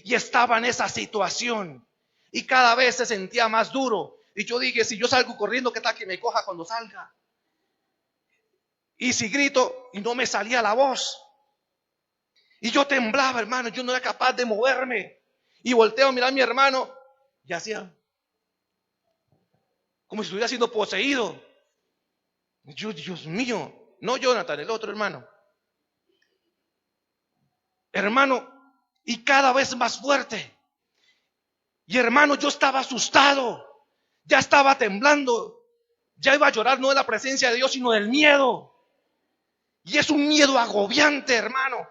Y estaba en esa situación y cada vez se sentía más duro. Y yo dije, si yo salgo corriendo, ¿qué tal que me coja cuando salga? Y si grito y no me salía la voz. Y yo temblaba, hermano, yo no era capaz de moverme. Y volteo a mirar a mi hermano y hacía como si estuviera siendo poseído. Yo, Dios mío, no Jonathan, el otro hermano. Hermano, y cada vez más fuerte. Y hermano, yo estaba asustado, ya estaba temblando, ya iba a llorar no de la presencia de Dios, sino del miedo. Y es un miedo agobiante, hermano.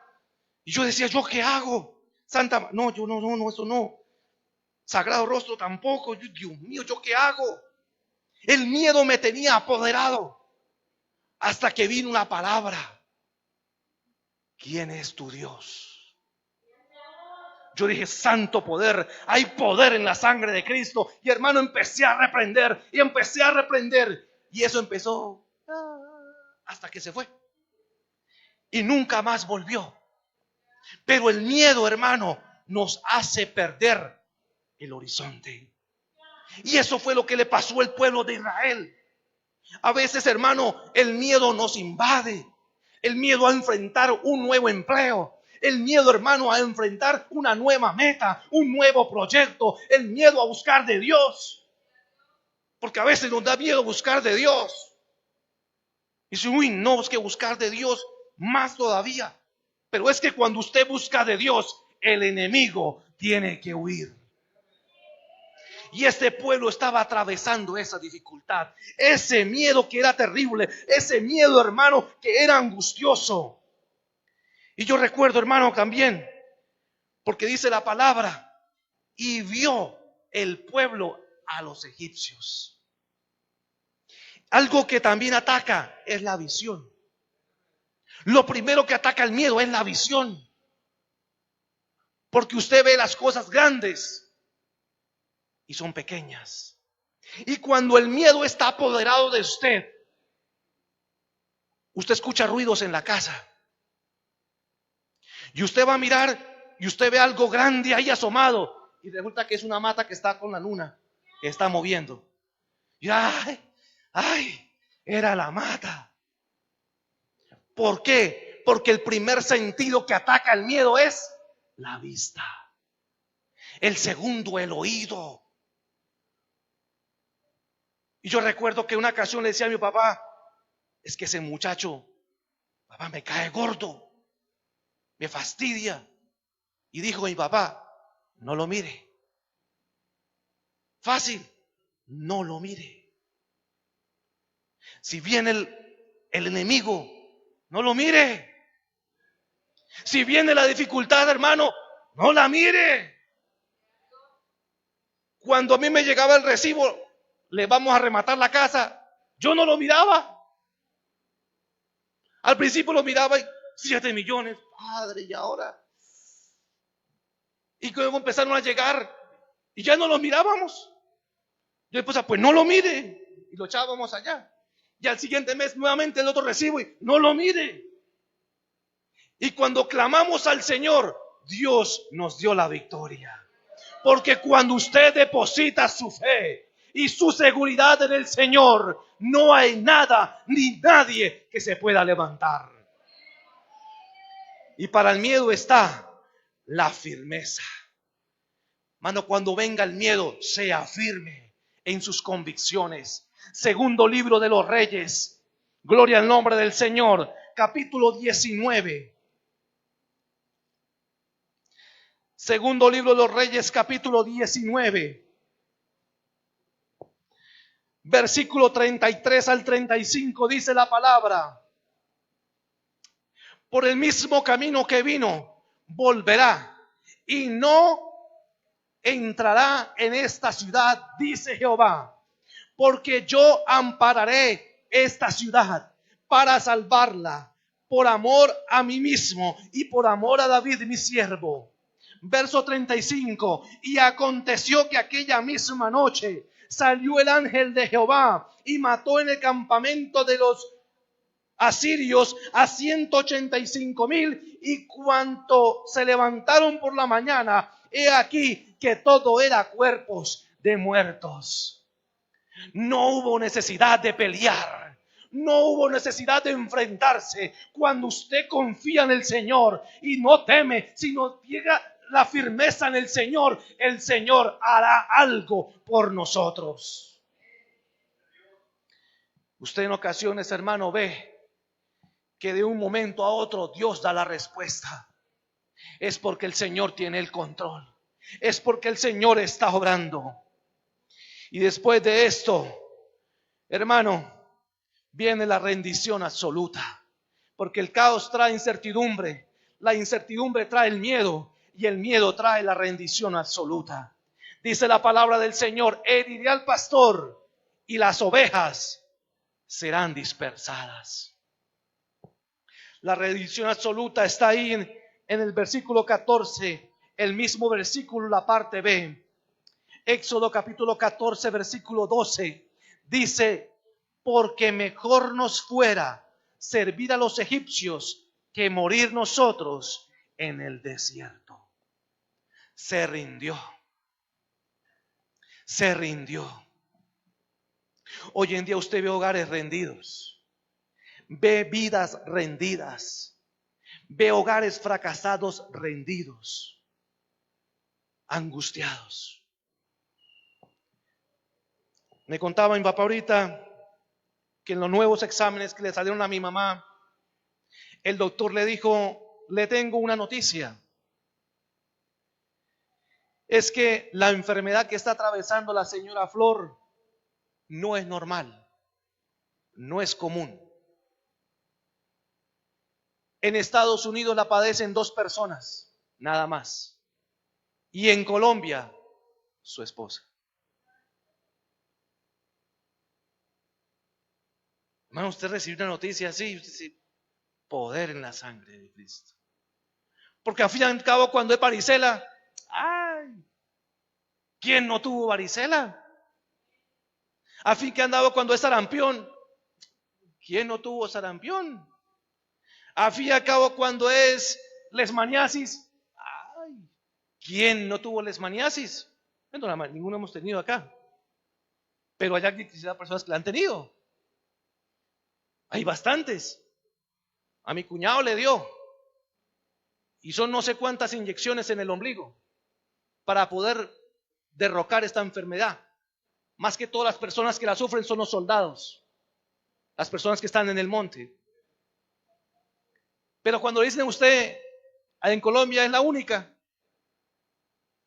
Y yo decía, ¿yo qué hago? Santa, no, yo no, eso no. Sagrado Rostro tampoco. Yo, Dios mío, ¿yo qué hago? El miedo me tenía apoderado. Hasta que vino una palabra. ¿Quién es tu Dios? Yo dije, santo poder, hay poder en la sangre de Cristo. Y hermano, empecé a reprender. Y empecé a reprender. Y eso empezó hasta que se fue. Y nunca más volvió. Pero el miedo, hermano, nos hace perder el horizonte. Y eso fue lo que le pasó al pueblo de Israel. A veces, hermano, el miedo nos invade. El miedo a enfrentar un nuevo empleo. El miedo, hermano, a enfrentar una nueva meta, un nuevo proyecto. El miedo a buscar de Dios. Porque a veces nos da miedo buscar de Dios. Y dice, uy, no, es que buscar de Dios más todavía. Pero es que cuando usted busca de Dios, el enemigo tiene que huir. Y este pueblo estaba atravesando esa dificultad, ese miedo que era terrible, ese miedo, hermano, que era angustioso. Y yo recuerdo, hermano, también, porque dice la palabra, y vio el pueblo a los egipcios. Algo que también ataca es la visión. Lo primero que ataca el miedo es la visión. Porque usted ve las cosas grandes y son pequeñas. Y cuando el miedo está apoderado de usted, usted escucha ruidos en la casa. Y usted va a mirar y usted ve algo grande ahí asomado. Y resulta que es una mata que está con la luna, que está moviendo. Y ay, era la mata. ¿Por qué? Porque el primer sentido que ataca el miedo es la vista. El segundo, el oído. Y yo recuerdo que una ocasión le decía a mi papá, es que ese muchacho, papá, me cae gordo, me fastidia. Y dijo mi papá, no lo mire. Fácil, no lo mire. Si viene el enemigo, no lo mire. Si viene la dificultad, hermano, no la mire. Cuando a mí me llegaba el recibo, le vamos a rematar la casa, yo no lo miraba. Al principio lo miraba y 7 millones, padre, y ahora. Y luego empezaron a llegar y ya no lo mirábamos. Yo después, pues no lo mire, y lo echábamos allá. Y al siguiente mes nuevamente el otro recibo y no lo mire. Y cuando clamamos al Señor, Dios nos dio la victoria. Porque cuando usted deposita su fe y su seguridad en el Señor, no hay nada ni nadie que se pueda levantar. Y para el miedo está la firmeza. Mano, cuando venga el miedo, sea firme en sus convicciones. Segundo libro de los Reyes, gloria al nombre del Señor, capítulo 19. Segundo libro de los Reyes, capítulo 19, versículo 33 al 35, dice la palabra: por el mismo camino que vino, volverá, y no entrará en esta ciudad, dice Jehová, porque yo ampararé esta ciudad para salvarla, por amor a mí mismo y por amor a David mi siervo. Verso 35, y aconteció que aquella misma noche salió el ángel de Jehová y mató en el campamento de los asirios a 185,000, y cuanto se levantaron por la mañana, he aquí que todo era cuerpos de muertos. No hubo necesidad de pelear. No hubo necesidad de enfrentarse. Cuando usted confía en el Señor y no teme, sino llega la firmeza en el Señor hará algo por nosotros. Usted en ocasiones, hermano, ve que de un momento a otro Dios da la respuesta. Es porque el Señor tiene el control. Es porque el Señor está obrando. Y después de esto, hermano, viene la rendición absoluta. Porque el caos trae incertidumbre. La incertidumbre trae el miedo. Y el miedo trae la rendición absoluta. Dice la palabra del Señor: heriré al pastor y las ovejas serán dispersadas. La rendición absoluta está ahí en el versículo 14, el mismo versículo, la parte B. Éxodo capítulo 14, versículo 12, dice: porque mejor nos fuera servir a los egipcios que morir nosotros en el desierto. Se rindió. Se rindió. Hoy en día usted ve hogares rendidos. Ve vidas rendidas. Ve hogares fracasados rendidos. Angustiados. Me contaba mi papá ahorita que en los nuevos exámenes que le salieron a mi mamá, el doctor le dijo: le tengo una noticia. Es que la enfermedad que está atravesando la señora Flor no es normal, no es común. En Estados Unidos la padecen 2 personas, nada más. Y en Colombia, su esposa. Hermano, usted recibe una noticia así y usted dice, poder en la sangre de Cristo. Porque al fin y al cabo, cuando es varicela, ¡ay! ¿Quién no tuvo varicela? Al fin que andado cuando es sarampión, ¿quién no tuvo sarampión? Al fin y al cabo, cuando es leishmaniasis, ¡ay! ¿Quién no tuvo leishmaniasis? Bueno, ninguno hemos tenido acá. Pero hay quizás personas que la han tenido. Hay bastantes. A mi cuñado le dio. Y son no sé cuántas inyecciones en el ombligo para poder derrocar esta enfermedad. Más que todas las personas que la sufren son los soldados, las personas que están en el monte. Pero cuando dicen a usted, en Colombia es la única,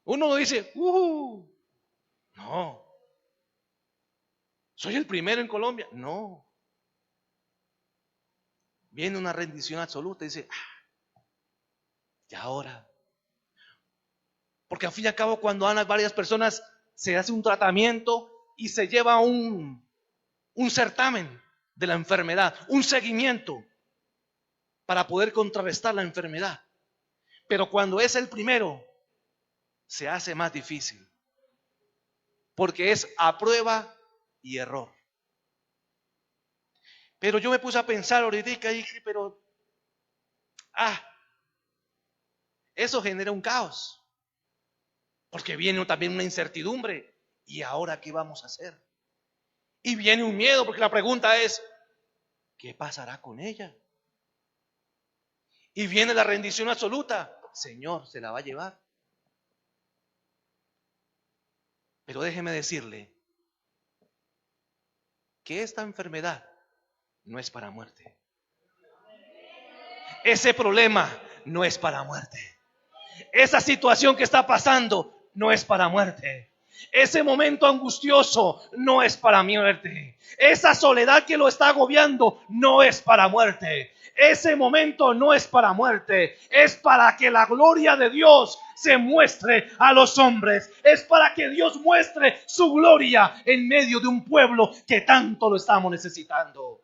uno dice, no, soy el primero en Colombia. No. Viene una rendición absoluta y dice, y ahora. Porque al fin y al cabo, cuando van varias personas, se hace un tratamiento y se lleva un certamen de la enfermedad, un seguimiento para poder contrarrestar la enfermedad. Pero cuando es el primero, se hace más difícil, porque es a prueba y error. Pero yo me puse a pensar ahorita y dije, pero eso genera un caos, porque viene también una incertidumbre. ¿Y ahora qué vamos a hacer? Y viene un miedo, porque la pregunta es, ¿qué pasará con ella? Y viene la rendición absoluta. Señor, se la va a llevar. Pero déjeme decirle que esta enfermedad no es para muerte. Ese problema no es para muerte. Esa situación que está pasando no es para muerte. Ese momento angustioso no es para muerte. Esa soledad que lo está agobiando no es para muerte. Ese momento no es para muerte. Es para que la gloria de Dios se muestre a los hombres. Es para que Dios muestre su gloria en medio de un pueblo que tanto lo estamos necesitando.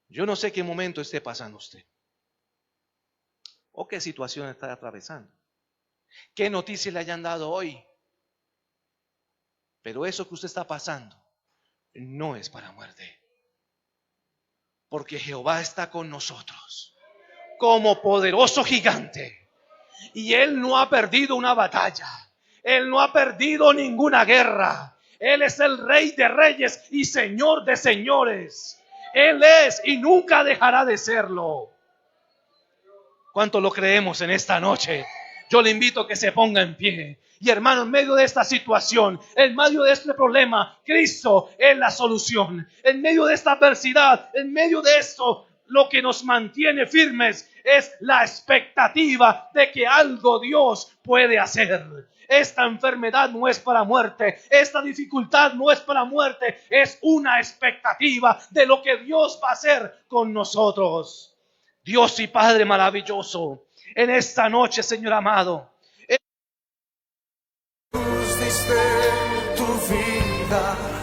Yo no sé qué momento esté pasando usted, o qué situación está atravesando, qué noticias le hayan dado hoy. Pero eso que usted está pasando no es para muerte, porque Jehová está con nosotros como poderoso gigante, y Él no ha perdido una batalla. Él no ha perdido ninguna guerra. Él es el Rey de reyes y Señor de señores. Él es y nunca dejará de serlo. ¿Cuánto lo creemos en esta noche? Yo le invito a que se ponga en pie. Y hermano, en medio de esta situación, en medio de este problema, Cristo es la solución. En medio de esta adversidad, en medio de esto, lo que nos mantiene firmes es la expectativa de que algo Dios puede hacer. Esta enfermedad no es para muerte. Esta dificultad no es para muerte. Es una expectativa de lo que Dios va a hacer con nosotros. Dios y Padre maravilloso, en esta noche, Señor amado, diste tu vida